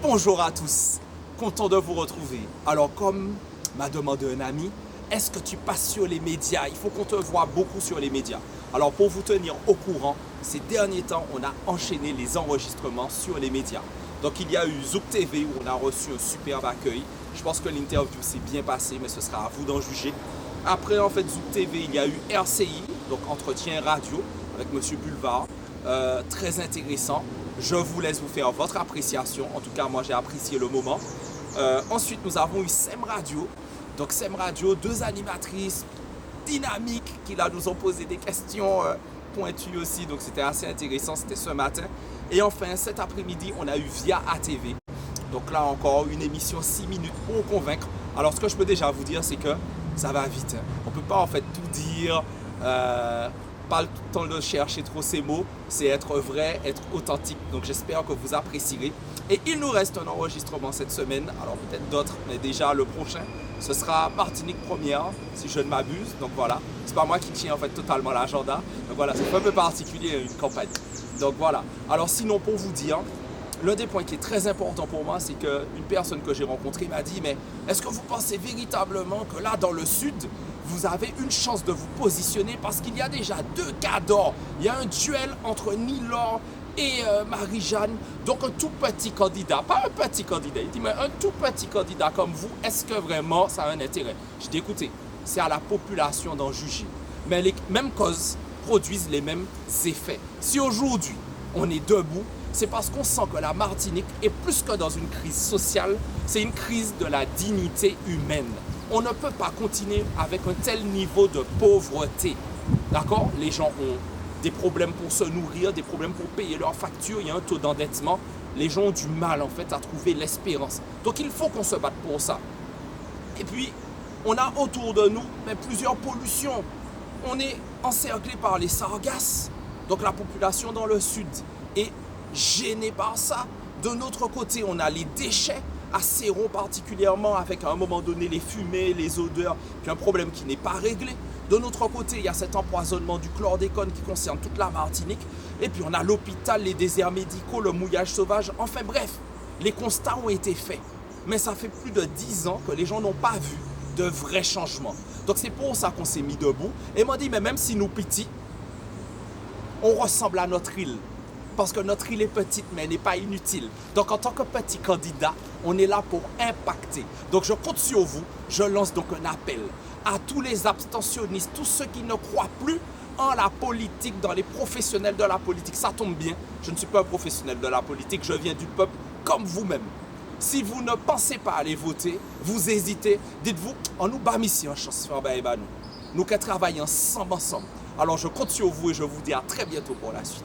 Bonjour à tous, content de vous retrouver. Alors comme m'a demandé un ami, est-ce que tu passes sur les médias? Il faut qu'on te voit beaucoup sur les médias. Alors pour vous tenir au courant, ces derniers temps, on a enchaîné les enregistrements sur les médias. Donc il y a eu Zouk TV où on a reçu un superbe accueil. Je pense que l'interview s'est bien passée, mais ce sera à vous d'en juger. Après en fait Zouk TV, il y a eu RCI, donc Entretien Radio avec Monsieur Boulevard. Très intéressant. Je vous laisse vous faire votre appréciation. En tout cas, moi, j'ai apprécié le moment. Ensuite, nous avons eu SEM Radio. Donc, SEM Radio, deux animatrices dynamiques qui là nous ont posé des questions pointues aussi. Donc, c'était assez intéressant. C'était ce matin. Et enfin, cet après-midi, on a eu Via ATV. Donc là encore, une émission 6 minutes pour convaincre. Alors, ce que je peux déjà vous dire, c'est que ça va vite. On ne peut pas en fait tout dire. Pas le temps de chercher trop ces mots, c'est être vrai, être authentique. Donc j'espère que vous apprécierez. Et il nous reste un enregistrement cette semaine, alors peut-être d'autres, mais déjà le prochain, ce sera Martinique Première, si je ne m'abuse. Donc voilà, c'est pas moi qui tiens en fait totalement l'agenda. Donc voilà, c'est un peu particulier une campagne. Donc voilà. Alors sinon pour vous dire, l'un des points qui est très important pour moi, c'est qu'une personne que j'ai rencontrée m'a dit, mais est-ce que vous pensez véritablement que là dans le sud, vous avez une chance de vous positionner parce qu'il y a déjà deux cas d'or. Il y a un duel entre Nilor et Marie-Jeanne. Donc un tout petit candidat, pas un petit candidat, il dit mais un tout petit candidat comme vous, est-ce que vraiment ça a un intérêt? Je dis écoutez, c'est à la population d'en juger. Mais les mêmes causes produisent les mêmes effets. Si aujourd'hui on est debout, c'est parce qu'on sent que la Martinique est plus que dans une crise sociale, c'est une crise de la dignité humaine. On ne peut pas continuer avec un tel niveau de pauvreté. D'accord? Les gens ont des problèmes pour se nourrir, des problèmes pour payer leurs factures, il y a un taux d'endettement. Les gens ont du mal en fait à trouver l'espérance. Donc il faut qu'on se batte pour ça. Et puis, on a autour de nous plusieurs pollutions. On est encerclé par les sargasses. Donc la population dans le sud est gênée par ça. De notre côté, on a les déchets Acéron particulièrement avec à un moment donné les fumées, les odeurs, puis un problème qui n'est pas réglé. De notre côté, il y a cet empoisonnement du chlordécone qui concerne toute la Martinique. Et puis on a l'hôpital, les déserts médicaux, le mouillage sauvage. Enfin bref, les constats ont été faits. Mais ça fait plus de 10 ans que les gens n'ont pas vu de vrais changements. Donc c'est pour ça qu'on s'est mis debout. Et m'a dit, mais même si nous petits, on ressemble à notre île. Parce que notre île est petite, mais elle n'est pas inutile. Donc, en tant que petit candidat, on est là pour impacter. Donc, je compte sur vous. Je lance donc un appel à tous les abstentionnistes, tous ceux qui ne croient plus en la politique, dans les professionnels de la politique. Ça tombe bien, je ne suis pas un professionnel de la politique, je viens du peuple comme vous-même. Si vous ne pensez pas aller voter, vous hésitez, dites-vous, on nous bat ici en chance, nous qui travaillons ensemble. Alors, je compte sur vous et je vous dis à très bientôt pour la suite.